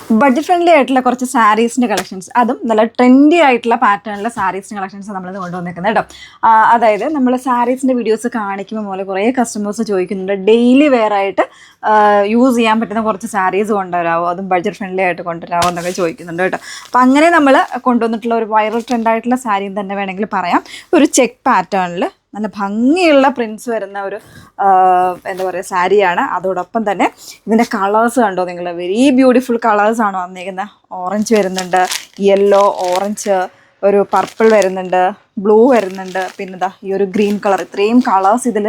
Budget friendly ആയിട്ടുള്ള കുറച്ച് സാരീസിൻ്റെ collections, അതും നല്ല ട്രെൻഡി ആയിട്ടുള്ള പാറ്റേണിലെ സാരീസിൻ്റെ കളക്ഷൻസ് നമ്മളിത് കൊണ്ടുവന്നിരിക്കുന്നത് കേട്ടോ. അതായത് നമ്മൾ സാരീസിൻ്റെ വീഡിയോസ് കാണിക്കുമ്പോൾ പോലെ കുറേ കസ്റ്റമേഴ്സ് ചോദിക്കുന്നുണ്ട് ഡെയിലി വെയർ ആയിട്ട് യൂസ് ചെയ്യാൻ പറ്റുന്ന കുറച്ച് സാരീസ് കൊണ്ടുവരാമോ, അതും ബഡ്ജറ്റ് ഫ്രണ്ട്ലി ആയിട്ട് കൊണ്ടുവരാമോ എന്നൊക്കെ ചോദിക്കുന്നുണ്ട് കേട്ടോ. അപ്പോൾ അങ്ങനെ നമ്മൾ കൊണ്ടുവന്നിട്ടുള്ള ഒരു വൈറൽ ട്രെൻഡായിട്ടുള്ള സാരിയും തന്നെ വേണമെങ്കിൽ പറയാം. ഒരു ചെക്ക് പാറ്റേണിൽ നല്ല ഭംഗിയുള്ള പ്രിൻസ് വരുന്ന ഒരു എന്താ പറയുക സാരിയാണ്. അതോടൊപ്പം തന്നെ ഇതിൻ്റെ കളേഴ്സ് കണ്ടോ നിങ്ങൾ, വെരി ബ്യൂട്ടിഫുൾ കളേഴ്സാണ് വന്നിരിക്കുന്നത്. ഓറഞ്ച് വരുന്നുണ്ട്, യെല്ലോ, ഓറഞ്ച്, ഒരു പർപ്പിൾ വരുന്നുണ്ട്, ബ്ലൂ വരുന്നുണ്ട്, പിന്നെ ഇതാ ഈ ഒരു ഗ്രീൻ കളർ, ഇത്രയും കളേഴ്സ് ഇതിൽ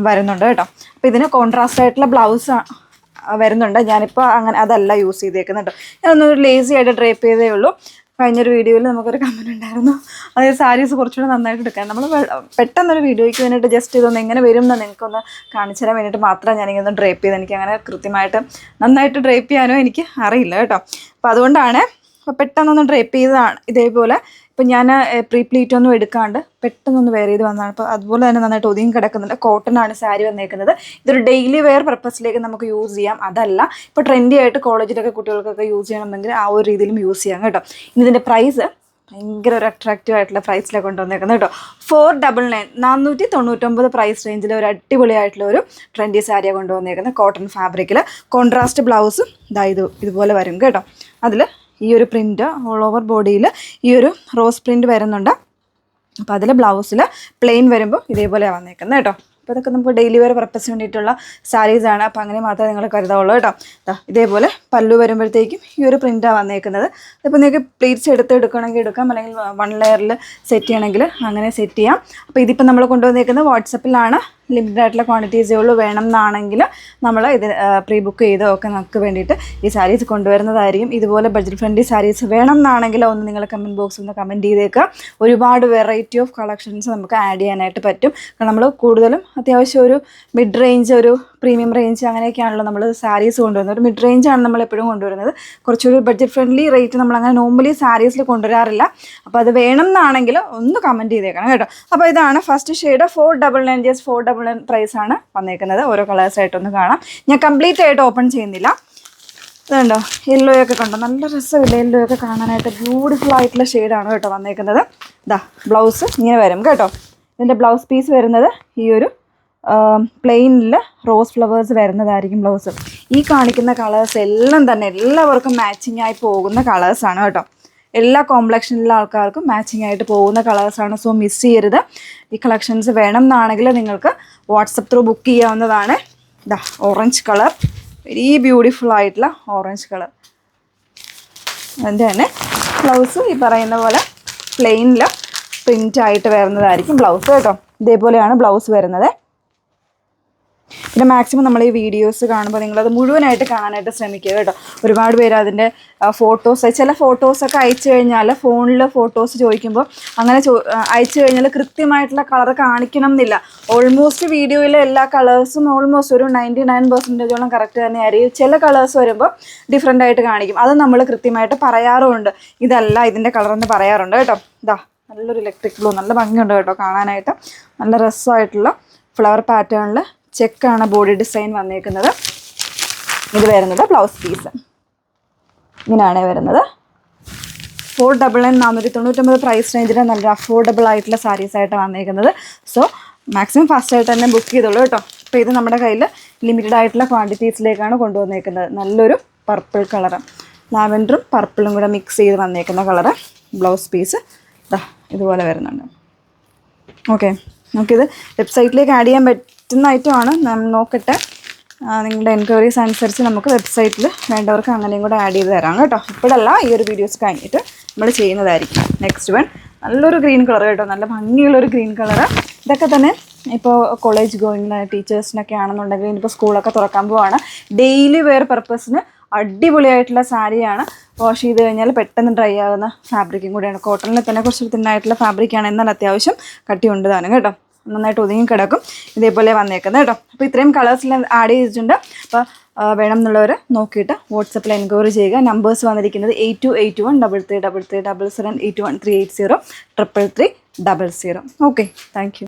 വരുന്നുണ്ട് കേട്ടോ. അപ്പോൾ ഇതിന് കോൺട്രാസ്റ്റ് ആയിട്ടുള്ള ബ്ലൗസ് വരുന്നുണ്ട്. ഞാനിപ്പോൾ അങ്ങനെ അതല്ല യൂസ് ചെയ്തേക്കുന്നത് കേട്ടോ. ഞാനൊന്നൊരു ലേസി ആയിട്ട് ഡ്രേപ്പ് ചെയ്തേ ഉള്ളൂ. കഴിഞ്ഞൊരു വീഡിയോയിൽ നമുക്കൊരു കമൻറ്റ് ഉണ്ടായിരുന്നു, അതായത് സാരീസ് കുറച്ചുകൂടെ നന്നായിട്ട് എടുക്കാൻ. നമ്മൾ പെട്ടെന്നൊരു വീഡിയോയ്ക്ക് വേണ്ടിയിട്ട് ജസ്റ്റ് ഇതൊന്ന് എങ്ങനെ വരും എന്ന് നിങ്ങൾക്കൊന്ന് കാണിച്ചു തരാൻ വേണ്ടിയിട്ട് മാത്രമേ ഞാനിങ്ങനെ ഡ്രേപ്പ് ചെയ്ത്, എനിക്ക് അങ്ങനെ കൃത്യമായിട്ട് നന്നായിട്ട് ഡ്രേപ്പ് ചെയ്യാനോ എനിക്ക് അറിയില്ല കേട്ടോ. അപ്പോൾ അതുകൊണ്ടാണ് പെട്ടെന്നൊന്ന് ഡ്രേപ്പ് ചെയ്തതാണ്. ഇതേപോലെ ഇപ്പം ഞാൻ പ്രീ പ്ലീറ്റ് ഒന്നും എടുക്കാണ്ട് പെട്ടെന്നൊന്ന് വെയർ ചെയ്ത് വന്നതാണ്. അപ്പോൾ അതുപോലെ തന്നെ നന്നായിട്ട് ഒതുങ്ങി കിടക്കുന്നുണ്ട്. കോട്ടൺ ആണ് സാരി വന്നേക്കുന്നത്. ഇതൊരു ഡെയിലി വെയർ പർപ്പസിലേക്ക് നമുക്ക് യൂസ് ചെയ്യാം. അതല്ല ഇപ്പോൾ ട്രെൻഡി ആയിട്ട് കോളേജിലൊക്കെ കുട്ടികൾക്കൊക്കെ യൂസ് ചെയ്യണമെങ്കിൽ ആ ഒരു രീതിയിലും യൂസ് ചെയ്യാം കേട്ടോ. ഇതിൻ്റെ പ്രൈസ് ഭയങ്കര ഒരു അട്രാക്റ്റീവ് ആയിട്ടുള്ള പ്രൈസിലേക്ക് കൊണ്ടുവന്നേക്കുന്നത് കേട്ടോ. 499 499 പ്രൈസ് റേഞ്ചിൽ ഒരു അടിപൊളിയായിട്ടുള്ള ഒരു ട്രെൻഡി സാരിയാണ് കൊണ്ടുവന്നേക്കുന്നത്. കോട്ടൺ ഫാബ്രിക്കിൽ കോൺട്രാസ്റ്റ് ബ്ലൗസും ഇതുപോലെ വരും കേട്ടോ. അതിൽ ഈ ഒരു പ്രിൻറ്റ് ഓൾ ഓവർ ബോഡിയിൽ ഈ ഒരു റോസ് പ്രിൻറ്റ് വരുന്നുണ്ട്. അപ്പോൾ അതിൽ ബ്ലൗസിൽ പ്ലെയിൻ വരുമ്പോൾ ഇതേപോലെയാണ് വന്നേക്കുന്നത് കേട്ടോ. അപ്പോൾ ഇതൊക്കെ നമുക്ക് ഡെയിലി വെയർ പർപ്പസിന് വേണ്ടിയിട്ടുള്ള സാരീസാണ്. അപ്പോൾ അങ്ങനെ മാത്രമേ നിങ്ങൾ കരുതാവുള്ളൂ കേട്ടോ. ഇതേപോലെ പല്ലു വരുമ്പോഴത്തേക്കും ഈ ഒരു പ്രിൻറ്റാണ് വന്നേക്കുന്നത്. ഇപ്പോൾ നിങ്ങൾക്ക് പ്ലീറ്റ്സ് എടുക്കണമെങ്കിൽ എടുക്കാം, അല്ലെങ്കിൽ 1 ലെയറിൽ സെറ്റ് ചെയ്യണമെങ്കിൽ അങ്ങനെ സെറ്റ് ചെയ്യാം. അപ്പോൾ ഇതിപ്പോൾ നമ്മൾ കൊണ്ടുവന്നേക്കുന്നത് വാട്സപ്പിലാണ്. ലിമിറ്റഡ് ആയിട്ടുള്ള ക്വാണ്ടിറ്റീസേ ഉള്ളൂ. വേണം എന്നാണെങ്കിൽ നമ്മൾ ഇത് പ്രീ ബുക്ക് ചെയ്തോ ഒക്കെ നമുക്ക് വേണ്ടിയിട്ട് ഈ സാരീസ് കൊണ്ടുവരുന്നതായിരിക്കും. ഇതുപോലെ ബഡ്ജറ്റ് ഫ്രണ്ട്ലി സാരീസ് വേണം എന്നാണെങ്കിൽ ഒന്ന് നിങ്ങൾ കമൻറ്റ് ബോക്സിൽ ഒന്ന് കമൻറ്റ് ചെയ്തേക്കുക. ഒരുപാട് വെറൈറ്റി ഓഫ് കളക്ഷൻസ് നമുക്ക് ആഡ് ചെയ്യാനായിട്ട് പറ്റും. കാരണം നമ്മൾ കൂടുതലും അത്യാവശ്യം ഒരു മിഡ് റേഞ്ച്, ഒരു പ്രീമിയം റേഞ്ച് അങ്ങനെയൊക്കെയാണല്ലോ നമ്മൾ സാരീസ് കൊണ്ടുവരുന്നത്. ഒരു മിഡ് റേഞ്ചാണ് നമ്മൾ എപ്പോഴും കൊണ്ടുവരുന്നത്. കുറച്ചൊരു ബഡ്ജറ്റ് ഫ്രണ്ട്ലി റേറ്റ് നമ്മൾ അങ്ങനെ നോർമലി സാരീസിൽ കൊണ്ടുവരാറില്ല. അപ്പോൾ അത് വേണം എന്നാണെങ്കിൽ ഒന്ന് കമൻറ്റ് ചെയ്തേക്കണം കേട്ടോ. അപ്പോൾ ഇതാണ് ഫസ്റ്റ് ഷെയ്ഡ്. 499 ജസ്റ്റ് 499 പ്രൈസാണ് വന്നേക്കുന്നത്. ഓരോ കളേഴ്സായിട്ടൊന്ന് കാണാം. ഞാൻ കംപ്ലീറ്റ് ആയിട്ട് ഓപ്പൺ ചെയ്യുന്നില്ല. ഇതുണ്ടോ യെല്ലോ ഒക്കെ കണ്ടോ, നല്ല രസമില്ല യെല്ലോ ഒക്കെ കാണാനായിട്ട്. ബ്യൂട്ടിഫുൾ ആയിട്ടുള്ള ഷെയ്ഡാണ് കേട്ടോ വന്നേക്കുന്നത്. ഇതാ ബ്ലൗസ് ഇങ്ങനെ വരും കേട്ടോ. ഇതിൻ്റെ ബ്ലൗസ് പീസ് വരുന്നത് ഈ ഒരു പ്ലെയിനിൽ റോസ് ഫ്ലവേഴ്സ് വരുന്നതായിരിക്കും ബ്ലൗസ്. ഈ കാണിക്കുന്ന കളേഴ്സ് എല്ലാം തന്നെ എല്ലാവർക്കും മാച്ചിങ് ആയി പോകുന്ന കളേഴ്സാണ് കേട്ടോ. എല്ലാ കോംപ്ലക്ഷനിലുള്ള ആൾക്കാർക്കും മാച്ചിങ് ആയിട്ട് പോകുന്ന കളേഴ്സാണ്. സോ മിസ് ചെയ്യരുത്. ഈ കളക്ഷൻസ് വേണം എന്നാണെങ്കിൽ നിങ്ങൾക്ക് വാട്സപ്പ് ത്രൂ ബുക്ക് ചെയ്യാവുന്നതാണ്. ഇതാ ഓറഞ്ച് കളർ, വെരി ബ്യൂട്ടിഫുൾ ആയിട്ടുള്ള ഓറഞ്ച് കളർ. അതിൻ്റെ തന്നെ ബ്ലൗസ് ഈ പറയുന്ന പോലെ പ്ലെയിനിൽ പ്രിൻ്റ് ആയിട്ട് വരുന്നതായിരിക്കും ബ്ലൗസ് കേട്ടോ. ഇതേപോലെയാണ് ബ്ലൗസ് വരുന്നത്. പിന്നെ മാക്സിമം നമ്മൾ ഈ വീഡിയോസ് കാണുമ്പോൾ നിങ്ങളത് മുഴുവനായിട്ട് കാണാനായിട്ട് ശ്രമിക്കുക കേട്ടോ. ഒരുപാട് പേര് അതിൻ്റെ ഫോട്ടോസ്, ചില ഫോട്ടോസൊക്കെ അയച്ചു കഴിഞ്ഞാൽ ഫോണിൽ ഫോട്ടോസ് ചോദിക്കുമ്പോൾ അങ്ങനെ അയച്ചു കഴിഞ്ഞാൽ കൃത്യമായിട്ടുള്ള കളർ കാണിക്കണം എന്നില്ല. ഓൾമോസ്റ്റ് വീഡിയോയിലെ എല്ലാ കളേഴ്സും ഓൾമോസ്റ്റ് ഒരു 99% കറക്റ്റ് തന്നെയായിരിക്കും. ചില കളേഴ്സ് വരുമ്പോൾ ഡിഫറെൻ്റ് ആയിട്ട് കാണിക്കും. അത് നമ്മൾ കൃത്യമായിട്ട് പറയാറുമുണ്ട്. ഇതല്ല ഇതിൻ്റെ കളറെന്ന് പറയാറുണ്ട് കേട്ടോ. ഇതാ നല്ലൊരു ഇലക്ട്രിക് ബ്ലൂ, നല്ല ഭംഗിയുണ്ട് കേട്ടോ കാണാനായിട്ട്. നല്ല രസമായിട്ടുള്ള ഫ്ലവർ പാറ്റേണിൽ ചെക്കാണ് ബോഡി ഡിസൈൻ വന്നേക്കുന്നത്. ഇത് വരുന്നത് ബ്ലൗസ് പീസ് ഇങ്ങനെയാണ് വരുന്നത്. 499 499 പ്രൈസ് റേഞ്ചിൽ നല്ല അഫോർഡബിൾ ആയിട്ടുള്ള സാരീസായിട്ട് വന്നേക്കുന്നത്. സോ മാക്സിമം ഫാസ്റ്റായിട്ട് തന്നെ ബുക്ക് ചെയ്തോളൂ കേട്ടോ. അപ്പോൾ ഇത് നമ്മുടെ കയ്യിൽ ലിമിറ്റഡ് ആയിട്ടുള്ള ക്വാണ്ടിറ്റീസിലേക്കാണ് കൊണ്ടുവന്നേക്കുന്നത്. നല്ലൊരു പർപ്പിൾ കളറ്, ലാവൻഡറും പർപ്പിളും കൂടെ മിക്സ് ചെയ്ത് വന്നേക്കുന്ന കളറ്. ബ്ലൗസ് പീസ് ഇതുപോലെ വരുന്നുണ്ട്. ഓക്കെ, നമുക്കിത് വെബ്സൈറ്റിലേക്ക് ആഡ് ചെയ്യാൻ പറ്റുന്ന ഐറ്റമാണ്. നോക്കട്ടെ, നിങ്ങളുടെ എൻക്വയറീസ് അനുസരിച്ച് നമുക്ക് വെബ്സൈറ്റിൽ വേണ്ടവർക്ക് അങ്ങനെയും കൂടെ ആഡ് ചെയ്ത് തരാം കേട്ടോ. ഇപ്പോഴല്ല, ഈ ഒരു വീഡിയോസ് കഴിഞ്ഞിട്ട് നമ്മൾ ചെയ്യുന്നതായിരിക്കും. നെക്സ്റ്റ് വൺ നല്ലൊരു ഗ്രീൻ കളർ കേട്ടോ, നല്ല ഭംഗിയുള്ളൊരു ഗ്രീൻ കളറ്. ഇതൊക്കെ തന്നെ ഇപ്പോൾ കോളേജ് ഗോയിങ് ടീച്ചേഴ്സിനൊക്കെ ആണെന്നുണ്ടെങ്കിൽ ഇനിയിപ്പോൾ സ്കൂളൊക്കെ തുറക്കാൻ പോവാണ്. ഡെയിലി വെയർ പർപ്പസിന് അടിപൊളിയായിട്ടുള്ള സാരിയാണ്. വാഷ് ചെയ്ത് കഴിഞ്ഞാൽ പെട്ടെന്ന് ഡ്രൈ ആകുന്ന ഫാബ്രിക്കും കൂടിയാണ്. കോട്ടണിൽ തന്നെ കുറച്ച് തിന്നായിട്ടുള്ള ഫാബ്രിക്കാണ്, എന്നാൽ അത്യാവശ്യം കട്ടിയുണ്ട് താനും കേട്ടോ. നന്നായിട്ട് ഒതുങ്ങി കിടക്കും. ഇതേപോലെ വന്നേക്കുന്നത് കേട്ടോ. അപ്പോൾ ഇത്രയും കളേഴ്സിൽ ആഡ് ചെയ്തിട്ടുണ്ട്. അപ്പോൾ വേണം എന്നുള്ളവർ നോക്കിയിട്ട് വാട്സപ്പിൽ എൻക്വയറി ചെയ്യുക. നമ്പേഴ്സ് വന്നിരിക്കുന്നത് 8281 3333 77 81 380 333 00. Okay, thank you.